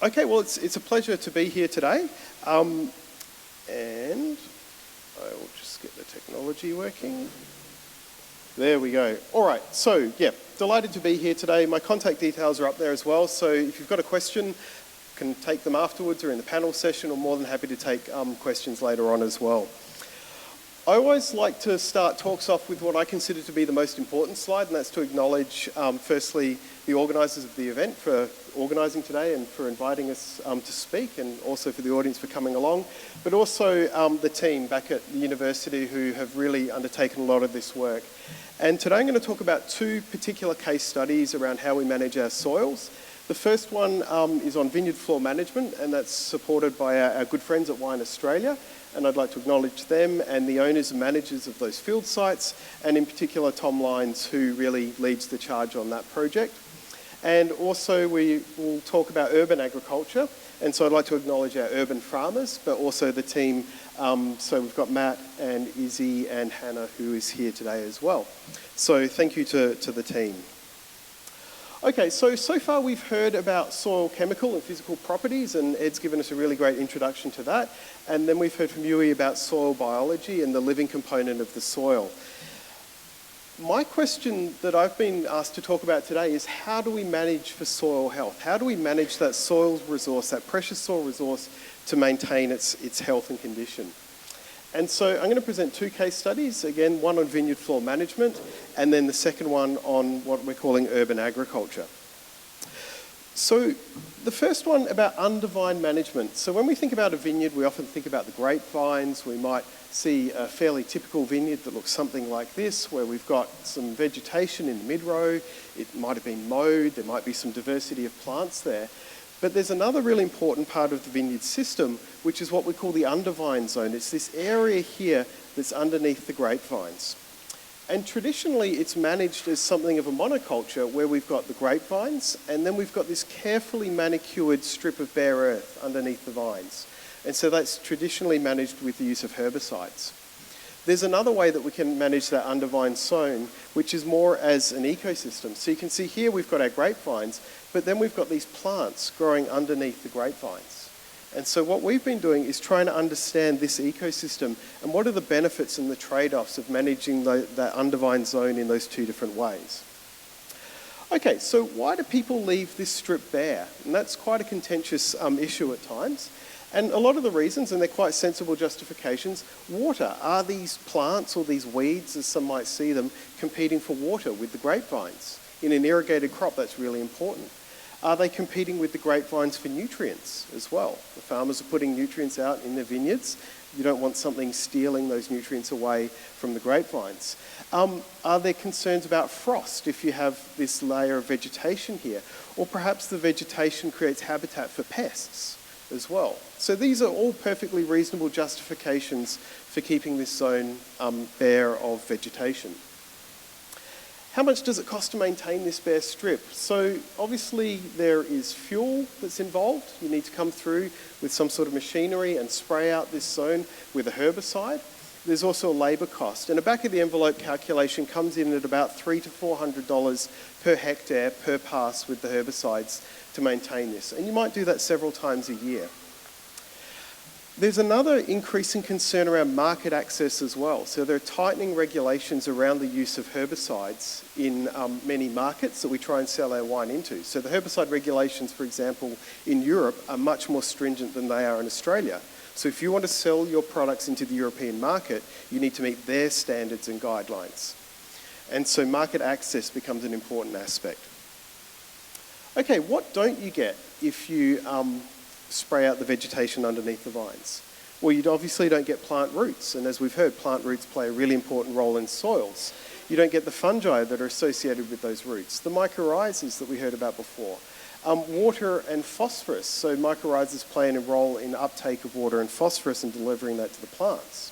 Okay, well, it's a pleasure to be here today. And I will just get the technology working. There we go. All right, so yeah, delighted to be here today. My contact details are up there as well, so if you've got a question, you can take them afterwards or in the panel session, or more than happy to take questions later on as well. I always like to start talks off with what I consider to be the most important slide, and that's to acknowledge, firstly, the organisers of the event for organising today and for inviting us to speak, and also for the audience for coming along, but also the team back at the university who have really undertaken a lot of this work. And today I'm going to talk about two particular case studies around how we manage our soils. The first one is on vineyard floor management, and that's supported by our good friends at Wine Australia. And I'd like to acknowledge them and the owners and managers of those field sites, and in particular Tom Lyons, who really leads the charge on that project. And also we will talk about urban agriculture, and so I'd like to acknowledge our urban farmers, but also the team. So we've got Matt and Izzy and Hannah, who is here today as well. So thank you to the team. Okay, so far we've heard about soil chemical and physical properties, and Ed's given us a really great introduction to that. And then we've heard from Yui about soil biology and the living component of the soil. My question that I've been asked to talk about today is, how do we manage for soil health? How do we manage that soil resource, that precious soil resource, to maintain its health and condition? And so I'm going to present two case studies, again, one on vineyard floor management, and then the second one on what we're calling urban agriculture. So the first one about undervine management. So when we think about a vineyard, we often think about the grapevines. We might see a fairly typical vineyard that looks something like this, where we've got some vegetation in the mid-row. It might have been mowed. There might be some diversity of plants there. But there's another really important part of the vineyard system, which is what we call the undervine zone. It's this area here that's underneath the grapevines. And traditionally, it's managed as something of a monoculture, where we've got the grapevines, and then we've got this carefully manicured strip of bare earth underneath the vines. And so that's traditionally managed with the use of herbicides. There's another way that we can manage that undervine zone, which is more as an ecosystem. So you can see here we've got our grapevines, but then we've got these plants growing underneath the grapevines. And so what we've been doing is trying to understand this ecosystem and what are the benefits and the trade-offs of managing that undervine zone in those two different ways. Okay, so why do people leave this strip bare? And that's quite a contentious issue at times. And a lot of the reasons, and they're quite sensible justifications, water. Are these plants or these weeds, as some might see them, competing for water with the grapevines? In an irrigated crop, that's really important. Are they competing with the grapevines for nutrients as well? The farmers are putting nutrients out in their vineyards. You don't want something stealing those nutrients away from the grapevines. Are there concerns about frost if you have this layer of vegetation here? Or perhaps the vegetation creates habitat for pests as well. So these are all perfectly reasonable justifications for keeping this zone bare of vegetation. How much does it cost to maintain this bare strip? So obviously there is fuel that's involved. You need to come through with some sort of machinery and spray out this zone with a herbicide. There's also a labour cost, and a back of the envelope calculation comes in at about $300 to $400 per hectare per pass with the herbicides to maintain this. And you might do that several times a year. There's another increasing concern around market access as well. So there are tightening regulations around the use of herbicides in many markets that we try and sell our wine into. So the herbicide regulations, for example, in Europe are much more stringent than they are in Australia. So if you want to sell your products into the European market, you need to meet their standards and guidelines. And so market access becomes an important aspect. Okay, what don't you get if you spray out the vegetation underneath the vines? Well, you obviously don't get plant roots, and as we've heard, plant roots play a really important role in soils. You don't get the fungi that are associated with those roots, the mycorrhizas that we heard about before. Water and phosphorus, so mycorrhizas play a role in uptake of water and phosphorus and delivering that to the plants.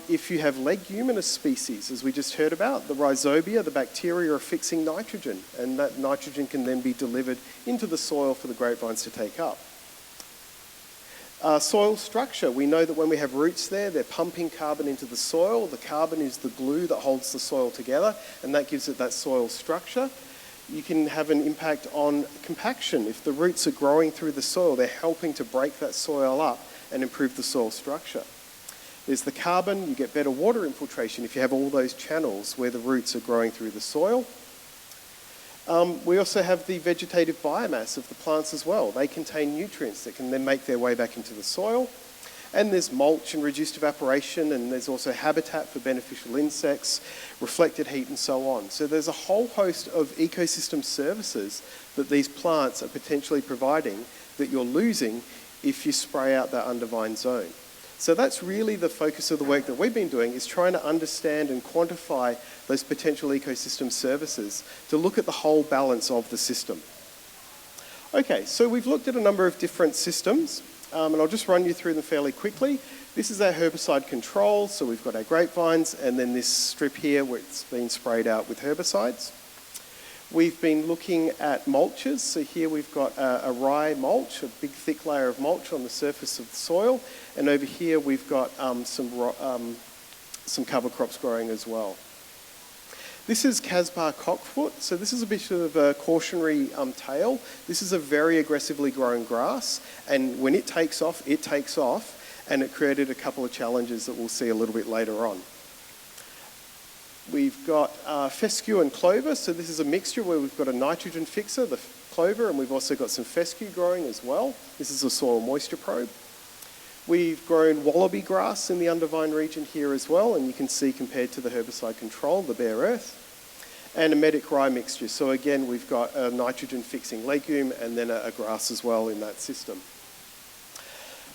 If you have leguminous species, as we just heard about, the rhizobia, the bacteria are fixing nitrogen, and that nitrogen can then be delivered into the soil for the grapevines to take up. Soil structure. We know that when we have roots there, they're pumping carbon into the soil. The carbon is the glue that holds the soil together, and that gives it that soil structure. You can have an impact on compaction. If the roots are growing through the soil, they're helping to break that soil up and improve the soil structure. There's the carbon. You get better water infiltration if you have all those channels where the roots are growing through the soil. We also have the vegetative biomass of the plants as well. They contain nutrients that can then make their way back into the soil. And there's mulch and reduced evaporation, and there's also habitat for beneficial insects, reflected heat, and so on. So there's a whole host of ecosystem services that these plants are potentially providing that you're losing if you spray out that undervine zone. So that's really the focus of the work that we've been doing, is trying to understand and quantify those potential ecosystem services to look at the whole balance of the system. Okay, so we've looked at a number of different systems, and I'll just run you through them fairly quickly. This is our herbicide control, so we've got our grapevines, and then this strip here where it's been sprayed out with herbicides. We've been looking at mulches, so here we've got a rye mulch, a big thick layer of mulch on the surface of the soil, and over here we've got some cover crops growing as well. This is Casbar cockfoot, so this is a bit of a cautionary tail. This is a very aggressively grown grass, and when it takes off, and it created a couple of challenges that we'll see a little bit later on. We've got fescue and clover, so this is a mixture where we've got a nitrogen fixer, the clover, and we've also got some fescue growing as well. This is a soil moisture probe. We've grown wallaby grass in the undervine region here as well, and you can see compared to the herbicide control, the bare earth, and a medic rye mixture. So again, we've got a nitrogen fixing legume and then a grass as well in that system.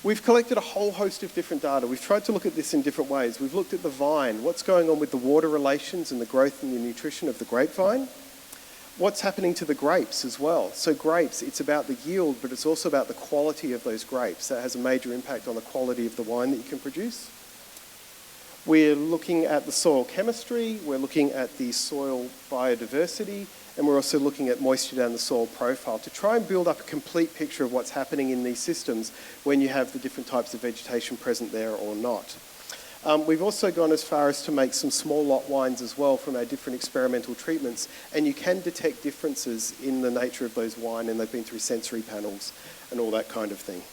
We've collected a whole host of different data. We've tried to look at this in different ways. We've looked at the vine, what's going on with the water relations and the growth and the nutrition of the grapevine. What's happening to the grapes as well. So grapes, it's about the yield, but it's also about the quality of those grapes. That has a major impact on the quality of the wine that you can produce. We're looking at the soil chemistry, we're looking at the soil biodiversity, and we're also looking at moisture down the soil profile to try and build up a complete picture of what's happening in these systems when you have the different types of vegetation present there or not. We've also gone as far as to make some small lot wines as well from our different experimental treatments, and you can detect differences in the nature of those wine, and they've been through sensory panels and all that kind of thing.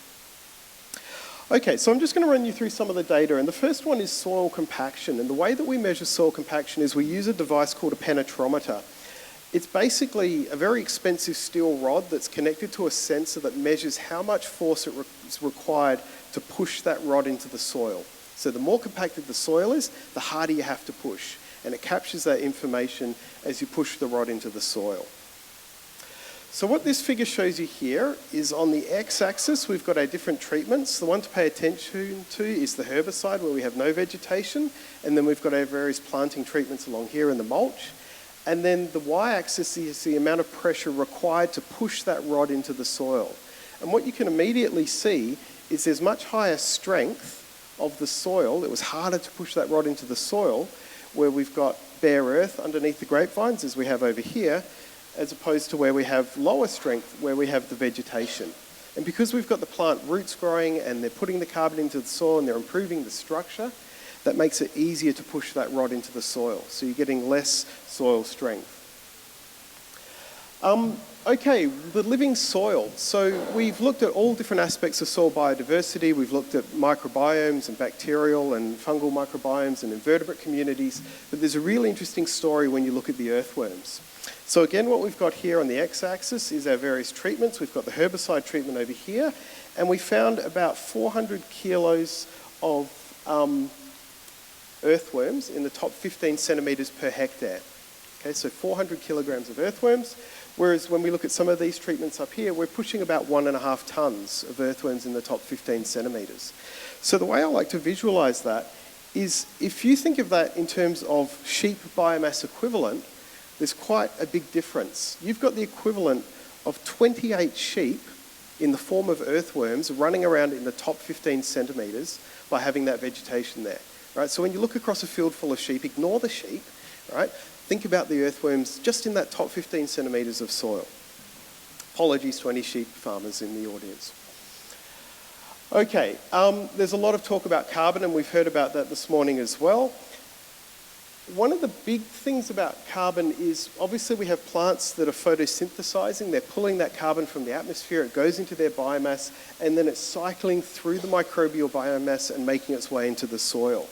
Okay, so I'm just going to run you through some of the data, and the first one is soil compaction, and the way that we measure soil compaction is we use a device called a penetrometer. It's basically a very expensive steel rod that's connected to a sensor that measures how much force is required to push that rod into the soil. So the more compacted the soil is, the harder you have to push, and it captures that information as you push the rod into the soil. So what this figure shows you here is on the x-axis, we've got our different treatments. The one to pay attention to is the herbicide, where we have no vegetation, and then we've got our various planting treatments along here in the mulch. And then the y-axis is the amount of pressure required to push that rod into the soil. And what you can immediately see is there's much higher strength of the soil. It was harder to push that rod into the soil where we've got bare earth underneath the grapevines, as we have over here, as opposed to where we have lower strength, where we have the vegetation. And because we've got the plant roots growing and they're putting the carbon into the soil and they're improving the structure, that makes it easier to push that rod into the soil. So you're getting less soil strength. Okay, the living soil. So we've looked at all different aspects of soil biodiversity. We've looked at microbiomes and bacterial and fungal microbiomes and invertebrate communities. But there's a really interesting story when you look at the earthworms. So again, what we've got here on the x-axis is our various treatments. We've got the herbicide treatment over here, and we found about 400 kilos of earthworms in the top 15 centimetres per hectare. Okay, so 400 kilograms of earthworms, whereas when we look at some of these treatments up here, we're pushing about 1.5 tonnes of earthworms in the top 15 centimetres. So the way I like to visualise that is if you think of that in terms of sheep biomass equivalent, there's quite a big difference. You've got the equivalent of 28 sheep in the form of earthworms running around in the top 15 centimetres by having that vegetation there. Right? So when you look across a field full of sheep, ignore the sheep, right? Think about the earthworms just in that top 15 centimetres of soil. Apologies to any sheep farmers in the audience. Okay, there's a lot of talk about carbon, and we've heard about that this morning as well. one of the big things about carbon is obviously we have plants that are photosynthesizing. They're pulling that carbon from the atmosphere, it goes into their biomass, and then it's cycling through the microbial biomass and making its way into the soil.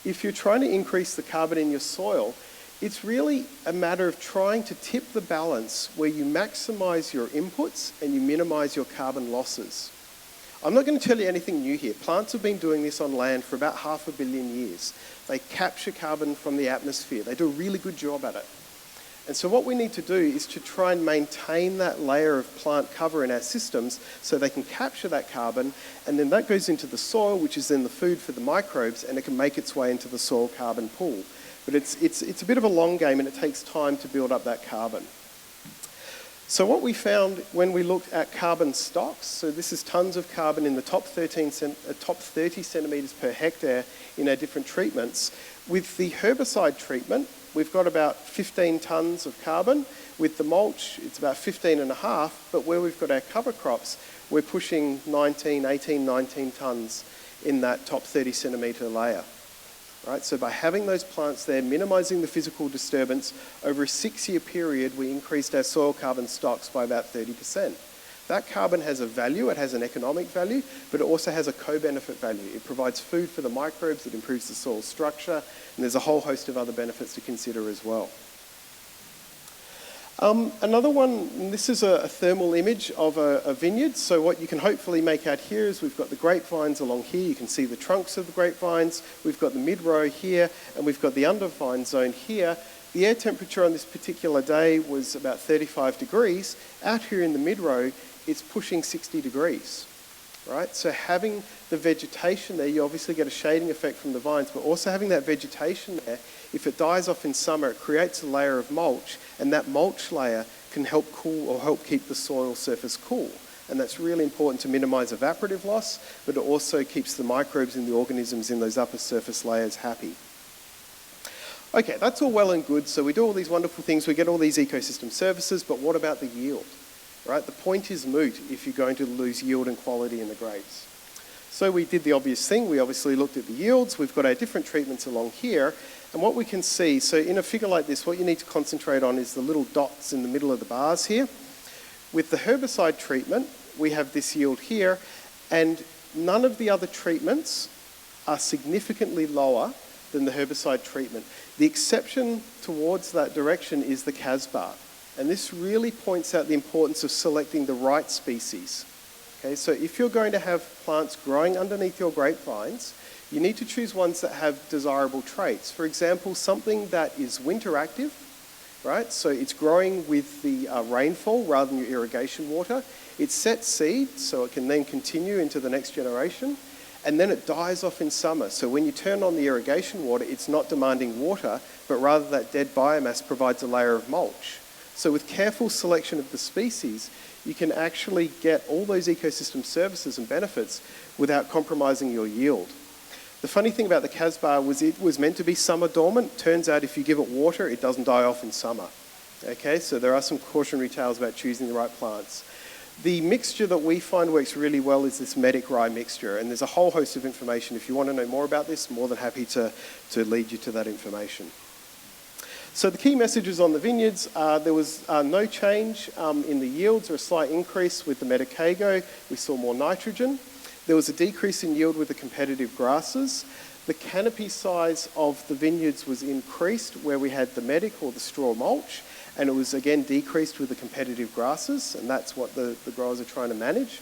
If you're trying to increase the carbon in your soil, it's really a matter of trying to tip the balance where you maximize your inputs and you minimize your carbon losses. I'm not going to tell you anything new here. Plants have been doing this on land for about 500 million years. They capture carbon from the atmosphere. They do a really good job at it. And so what we need to do is to try and maintain that layer of plant cover in our systems so they can capture that carbon, and then that goes into the soil, which is then the food for the microbes, and it can make its way into the soil carbon pool. But it's a bit of a long game, and it takes time to build up that carbon. So what we found when we looked at carbon stocks, so this is tons of carbon in the top 30 centimetres per hectare in our different treatments. With the herbicide treatment, we've got about 15 tonnes of carbon. With the mulch, it's about 15.5, but where we've got our cover crops, we're pushing 18, 19 tonnes in that top 30 centimetre layer. Right, so by having those plants there, minimising the physical disturbance, over a 6-year period, we increased our soil carbon stocks by about 30%. That carbon has a value, it has an economic value, but it also has a co-benefit value. It provides food for the microbes, it improves the soil structure, and there's a whole host of other benefits to consider as well. Another one, and this is a thermal image of a vineyard. So what you can hopefully make out here is we've got the grapevines along here. You can see the trunks of the grapevines. We've got the mid-row here, and we've got the under-vine zone here. The air temperature on this particular day was about 35 degrees. Out here in the mid-row, it's pushing 60 degrees. Right? So having the vegetation there, you obviously get a shading effect from the vines, but also having that vegetation there, if it dies off in summer, it creates a layer of mulch, and that mulch layer can help cool or help keep the soil surface cool. And that's really important to minimise evaporative loss, but it also keeps the microbes and the organisms in those upper surface layers happy. Okay, that's all well and good. So we do all these wonderful things, we get all these ecosystem services, but what about the yield? Right? The point is moot if you're going to lose yield and quality in the grapes. So we did the obvious thing. We obviously looked at the yields. We've got our different treatments along here. And what we can see, so in a figure like this, what you need to concentrate on is the little dots in the middle of the bars here. With the herbicide treatment, we have this yield here, and none of the other treatments are significantly lower than the herbicide treatment. The exception towards that direction is the Casbar. And this really points out the importance of selecting the right species. Okay, so if you're going to have plants growing underneath your grapevines, you need to choose ones that have desirable traits. For example, something that is winter active, right? So it's growing with the rainfall rather than your irrigation water. It sets seed, so it can then continue into the next generation. And then it dies off in summer. So when you turn on the irrigation water, it's not demanding water, but rather that dead biomass provides a layer of mulch. So with careful selection of the species, you can actually get all those ecosystem services and benefits without compromising your yield. The funny thing about the Casbar was it was meant to be summer dormant. Turns out if you give it water, it doesn't die off in summer. Okay, so there are some cautionary tales about choosing the right plants. The mixture that we find works really well is this medic rye mixture, and there's a whole host of information. If you want to know more about this, more than happy to lead you to that information. So the key messages on the vineyards, there was no change in the yields or a slight increase with the Medicago. We saw more nitrogen. There was a decrease in yield with the competitive grasses. The canopy size of the vineyards was increased where we had the medic or the straw mulch, and it was again decreased with the competitive grasses, and that's what the growers are trying to manage.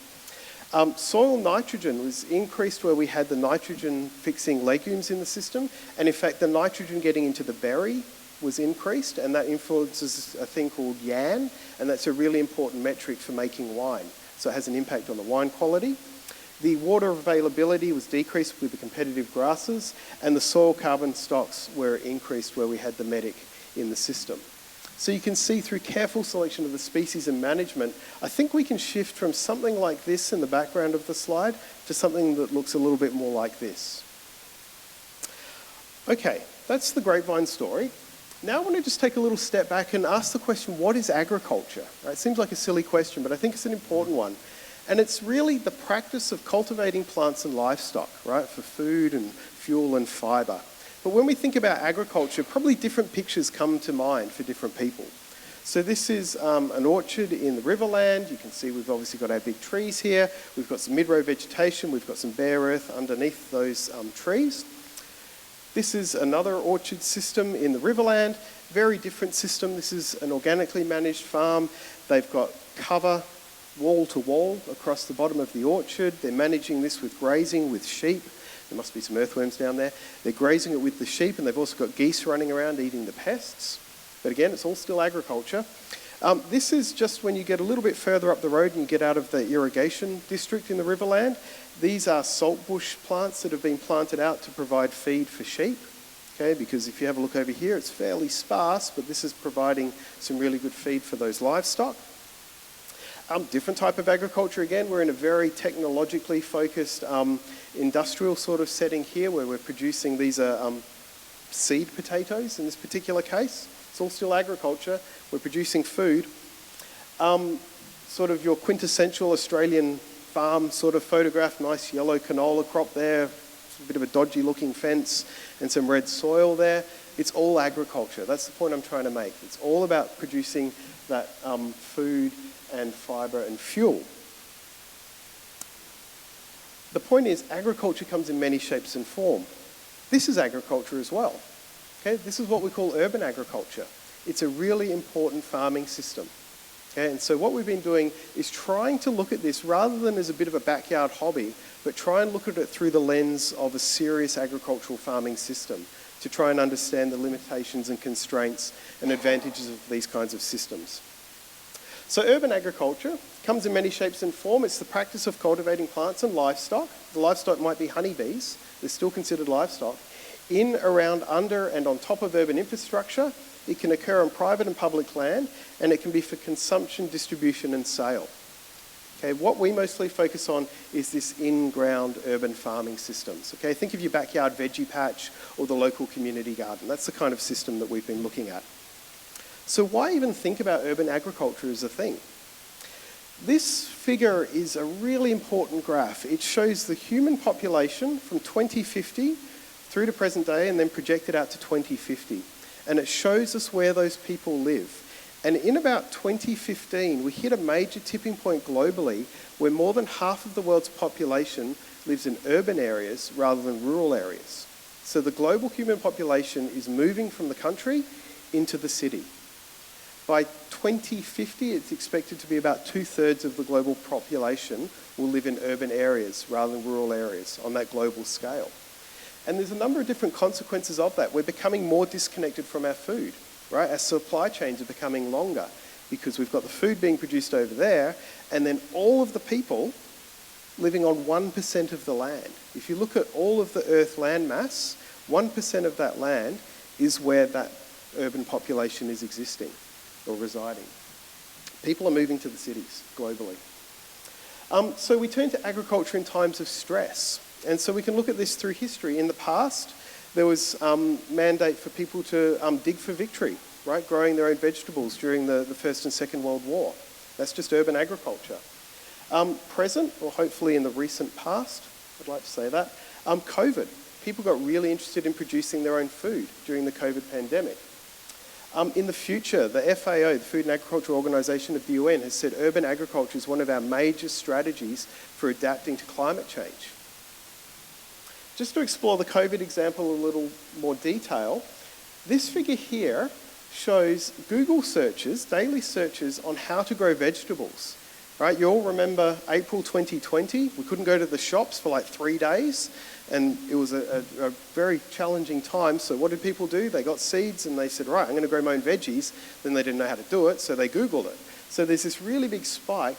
Soil nitrogen was increased where we had the nitrogen fixing legumes in the system, and in fact the nitrogen getting into the berry was increased, and that influences a thing called YAN, and that's a really important metric for making wine. So it has an impact on the wine quality. The water availability was decreased with the competitive grasses, and the soil carbon stocks were increased where we had the medic in the system. So you can see through careful selection of the species and management, I think we can shift from something like this in the background of the slide to something that looks a little bit more like this. Okay, that's the grapevine story. Now I want to just take a little step back and ask the question, what is agriculture? Right, it seems like a silly question, but I think it's an important one. And it's really the practice of cultivating plants and livestock, right, for food and fuel and fibre. But when we think about agriculture, probably different pictures come to mind for different people. So this is an orchard in the Riverland. You can see we've obviously got our big trees here. We've got some mid-row vegetation. We've got some bare earth underneath those trees. This is another orchard system in the Riverland. Very different system. This is an organically managed farm. They've got cover wall to wall across the bottom of the orchard. They're managing this with grazing with sheep. There must be some earthworms down there. They're grazing it with the sheep, and they've also got geese running around eating the pests. But again, it's all still agriculture. This is just when you get a little bit further up the road and you get out of the irrigation district in the Riverland. These are saltbush plants that have been planted out to provide feed for sheep. Okay, because if you have a look over here, it's fairly sparse, but this is providing some really good feed for those livestock. Different type of agriculture again. We're in a very technologically focused industrial sort of setting here where we're producing these seed potatoes in this particular case. It's all still agriculture. We're producing food. Sort of your quintessential Australian farm sort of photograph, nice yellow canola crop there, a bit of a dodgy looking fence and some red soil there. It's all agriculture. That's the point I'm trying to make. It's all about producing that food and fibre and fuel. The point is agriculture comes in many shapes and form. This is agriculture as well. Okay? This is what we call urban agriculture. It's a really important farming system. Okay? And so what we've been doing is trying to look at this rather than as a bit of a backyard hobby, but try and look at it through the lens of a serious agricultural farming system to try and understand the limitations and constraints and advantages of these kinds of systems. So urban agriculture comes in many shapes and form. It's the practice of cultivating plants and livestock. The livestock might be honeybees. They're still considered livestock. In, around, under and on top of urban infrastructure. It can occur on private and public land, and it can be for consumption, distribution and sale. Okay, what we mostly focus on is this in-ground urban farming systems. Okay, think of your backyard veggie patch or the local community garden. That's the kind of system that we've been looking at. So why even think about urban agriculture as a thing? This figure is a really important graph. It shows the human population from 2050 through to present day and then projected out to 2050. And it shows us where those people live. And in about 2015, we hit a major tipping point globally where more than half of the world's population lives in urban areas rather than rural areas. So the global human population is moving from the country into the city. By 2050, it's expected to be about 2/3 of the global population will live in urban areas rather than rural areas on that global scale. And there's a number of different consequences of that. We're becoming more disconnected from our food, right? Our supply chains are becoming longer because we've got the food being produced over there and then all of the people living on 1% of the land. If you look at all of the Earth land mass, 1% of that land is where that urban population is existing or residing. People are moving to the cities globally. So we turn to agriculture in times of stress. And so we can look at this through history. In the past, there was mandate for people to dig for victory, right? Growing their own vegetables during the First and Second World War. That's just urban agriculture. Present, or hopefully in the recent past, I'd like to say that, COVID. People got really interested in producing their own food during the COVID pandemic. In the future, the FAO, the Food and Agriculture Organization of the UN, has said urban agriculture is one of our major strategies for adapting to climate change. Just to explore the COVID example in a little more detail, this figure here shows Google searches, daily searches on how to grow vegetables. Right? You all remember April 2020? We couldn't go to the shops for like 3 days, and it was a very challenging time. So what did people do? They got seeds and they said, right, I'm going to grow my own veggies. Then they didn't know how to do it, so they Googled it. So there's this really big spike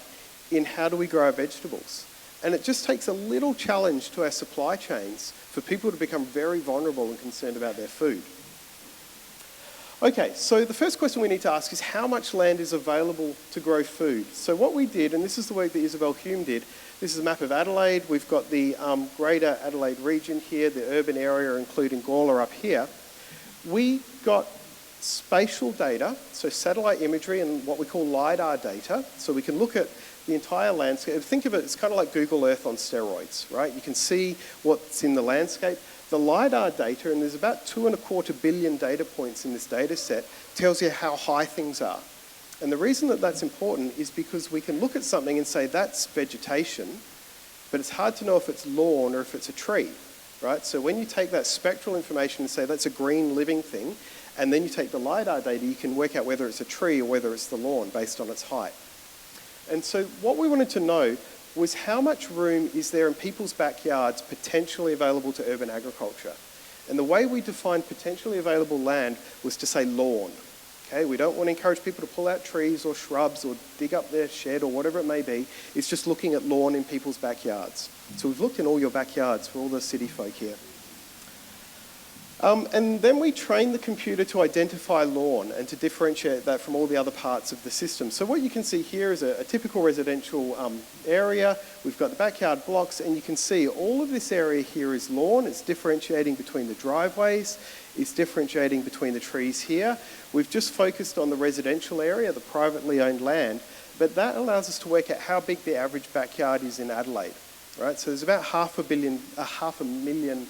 in how do we grow our vegetables. And it just takes a little challenge to our supply chains for people to become very vulnerable and concerned about their food. Okay, so the first question we need to ask is how much land is available to grow food? So what we did, and this is the work that Isabel Hume did, this is a map of Adelaide. We've got the greater Adelaide region here, the urban area including Gawler up here. We got spatial data, so satellite imagery and what we call LiDAR data, so we can look at the entire landscape. Think of it, it's kind of like Google Earth on steroids, right? You can see what's in the landscape. The LiDAR data, and there's about 2.25 billion data points in this data set, tells you how high things are. And the reason that that's important is because we can look at something and say that's vegetation, but it's hard to know if it's lawn or if it's a tree, right? So when you take that spectral information and say that's a green living thing, and then you take the LiDAR data, you can work out whether it's a tree or whether it's the lawn based on its height. And so what we wanted to know was how much room is there in people's backyards potentially available to urban agriculture? And the way we defined potentially available land was to say lawn. Okay, we don't want to encourage people to pull out trees or shrubs or dig up their shed or whatever it may be. It's just looking at lawn in people's backyards. So we've looked in all your backyards for all the city folk here. And then we train the computer to identify lawn and to differentiate that from all the other parts of the system. So what you can see here is a typical residential area. We've got the backyard blocks, and you can see all of this area here is lawn. It's differentiating between the driveways. It's differentiating between the trees here. We've just focused on the residential area, the privately owned land, but that allows us to work out how big the average backyard is in Adelaide, right? So there's about half a million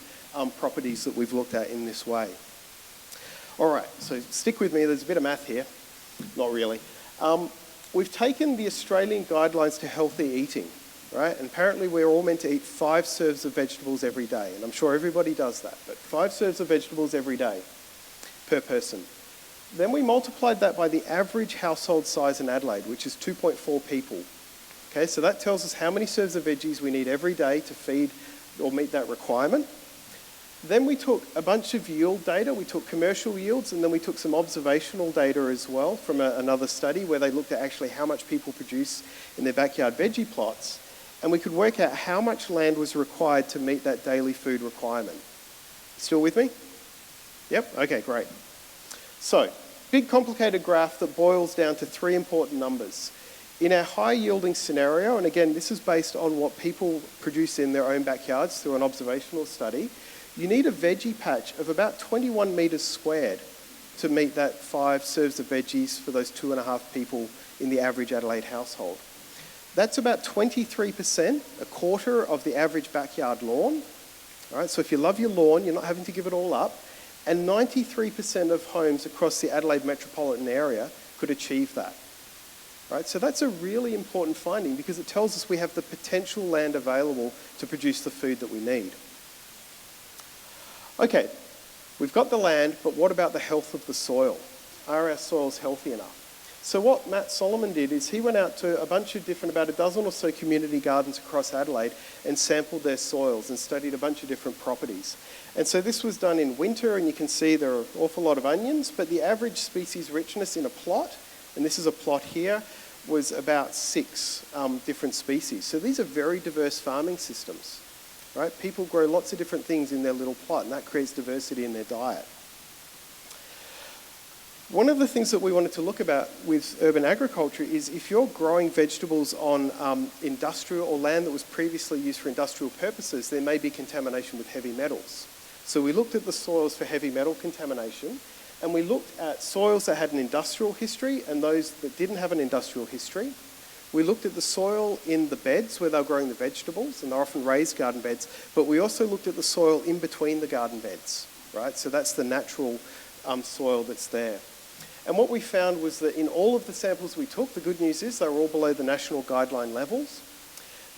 properties that we've looked at in this way. All right, so stick with me. There's a bit of math here. Not really. We've taken the Australian guidelines to healthy eating, right? And apparently we're all meant to eat 5 serves of vegetables every day. And I'm sure everybody does that, but 5 serves of vegetables every day per person. Then we multiplied that by the average household size in Adelaide, which is 2.4 people. Okay, so that tells us how many serves of veggies we need every day to feed or meet that requirement. Then we took a bunch of yield data. We took commercial yields, and then we took some observational data as well from another study where they looked at actually how much people produce in their backyard veggie plots. And we could work out how much land was required to meet that daily food requirement. Still with me? Yep, okay, great. So, big complicated graph that boils down to 3 important numbers. In our high yielding scenario, and again, this is based on what people produce in their own backyards through an observational study, you need a veggie patch of about 21 metres squared to meet that 5 serves of veggies for those 2.5 people in the average Adelaide household. That's about 23%, a quarter of the average backyard lawn. All right, so if you love your lawn, you're not having to give it all up. And 93% of homes across the Adelaide metropolitan area could achieve that. Right, so that's a really important finding because it tells us we have the potential land available to produce the food that we need. Okay, we've got the land, but what about the health of the soil? Are our soils healthy enough? So what Matt Solomon did is he went out to a bunch of different, about a dozen or so community gardens across Adelaide and sampled their soils and studied a bunch of different properties. And so this was done in winter, and you can see there are an awful lot of onions, but the average species richness in a plot, and this is a plot here, was about 6 different species. So these are very diverse farming systems. Right? People grow lots of different things in their little plot, and that creates diversity in their diet. One of the things that we wanted to look about with urban agriculture is if you're growing vegetables on industrial or land that was previously used for industrial purposes, there may be contamination with heavy metals. So we looked at the soils for heavy metal contamination, and we looked at soils that had an industrial history and those that didn't have an industrial history. We looked at the soil in the beds where they were growing the vegetables, and they're often raised garden beds, but we also looked at the soil in between the garden beds, right? So that's the natural soil that's there. And what we found was that in all of the samples we took, the good news is they were all below the national guideline levels.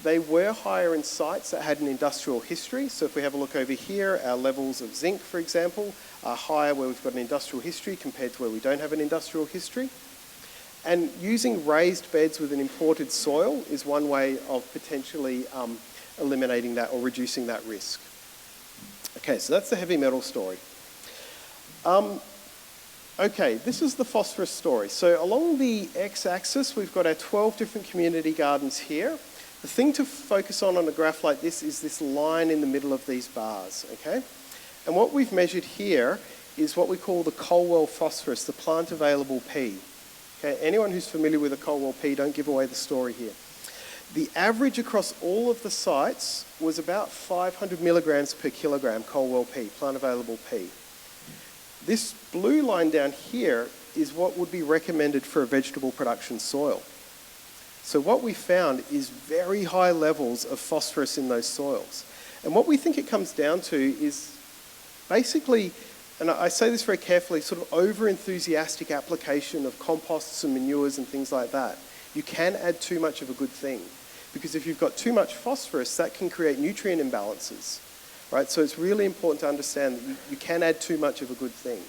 They were higher in sites that had an industrial history. So if we have a look over here, our levels of zinc, for example, are higher where we've got an industrial history compared to where we don't have an industrial history. And using raised beds with an imported soil is one way of potentially eliminating that or reducing that risk. Okay, so that's the heavy metal story. Okay, this is the phosphorus story. So along the x-axis, we've got our 12 different community gardens here. The thing to focus on a graph like this is this line in the middle of these bars, okay? And what we've measured here is what we call the Colwell phosphorus, the plant available P. Okay, anyone who's familiar with a Colwell P, don't give away the story here. The average across all of the sites was about 500 milligrams per kilogram Colwell P, plant available P. This blue line down here is what would be recommended for a vegetable production soil. So what we found is very high levels of phosphorus in those soils. And what we think it comes down to is Basically, and I say this very carefully, sort of over-enthusiastic application of composts and manures and things like that, you can add too much of a good thing. Because if you've got too much phosphorus, that can create nutrient imbalances, right? So it's really important to understand that you can add too much of a good thing.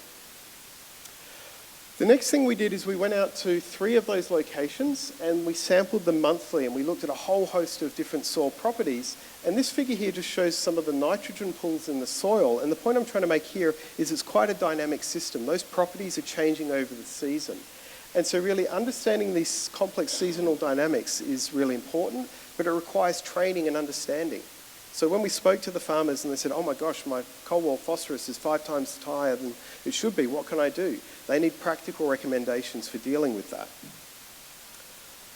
The next thing we did is we went out to 3 of those locations and we sampled them monthly, and we looked at a whole host of different soil properties. And this figure here just shows some of the nitrogen pools in the soil. And the point I'm trying to make here is it's quite a dynamic system. Those properties are changing over the season. And so really understanding these complex seasonal dynamics is really important, but it requires training and understanding. So when we spoke to the farmers and they said, oh my gosh, my coal wall phosphorus is 5 times higher than it should be, what can I do? They need practical recommendations for dealing with that.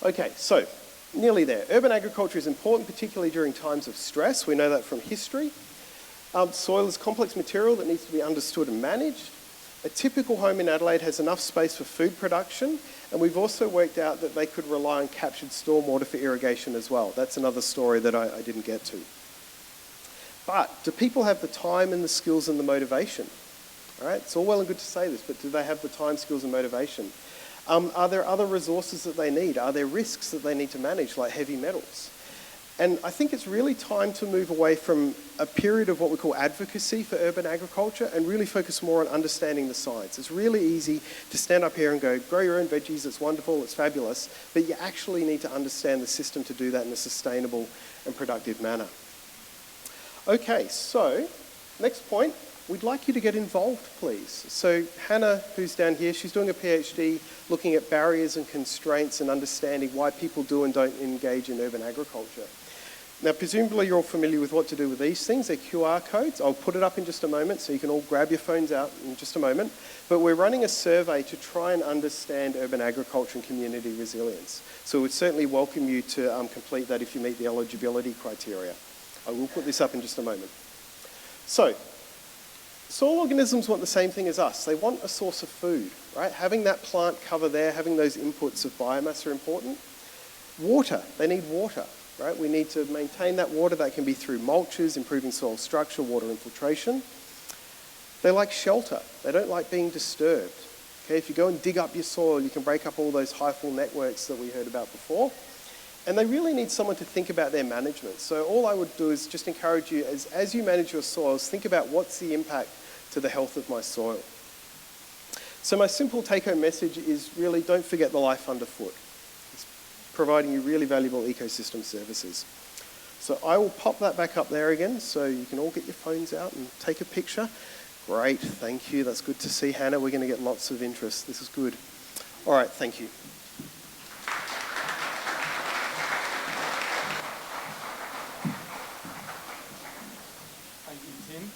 Okay, so nearly there. Urban agriculture is important, particularly during times of stress. We know that from history. Soil is complex material that needs to be understood and managed. A typical home in Adelaide has enough space for food production, and we've also worked out that they could rely on captured stormwater for irrigation as well. That's another story that I didn't get to. But do people have the time and the skills and the motivation? All right, it's all well and good to say this, but do they have the time, skills and motivation? Are there other resources that they need? Are there risks that they need to manage, like heavy metals? And I think it's really time to move away from a period of what we call advocacy for urban agriculture and really focus more on understanding the science. It's really easy to stand up here and go, grow your own veggies, it's wonderful, it's fabulous, but you actually need to understand the system to do that in a sustainable and productive manner. Okay, so next point, we'd like you to get involved, please. So Hannah, who's down here, she's doing a PhD looking at barriers and constraints and understanding why people do and don't engage in urban agriculture. Now, presumably you're all familiar with what to do with these things. They're QR codes. I'll put it up in just a moment, so you can all grab your phones out in just a moment. But we're running a survey to try and understand urban agriculture and community resilience. So we'd certainly welcome you to complete that if you meet the eligibility criteria. I will put this up in just a moment. So, soil organisms want the same thing as us. They want a source of food, right? Having that plant cover there, having those inputs of biomass are important. Water, they need water, right? We need to maintain that water. That can be through mulches, improving soil structure, water infiltration. They like shelter. They don't like being disturbed. Okay, if you go and dig up your soil, you can break up all those hyphal networks that we heard about before. And they really need someone to think about their management. So all I would do is just encourage you, as you manage your soils, think about what's the impact to the health of my soil. So my simple take-home message is really don't forget the life underfoot. It's providing you really valuable ecosystem services. So I will pop that back up there again so you can all get your phones out and take a picture. Great, thank you. That's good to see, Hannah. We're going to get lots of interest. This is good. All right, thank you. Thank you, Tim.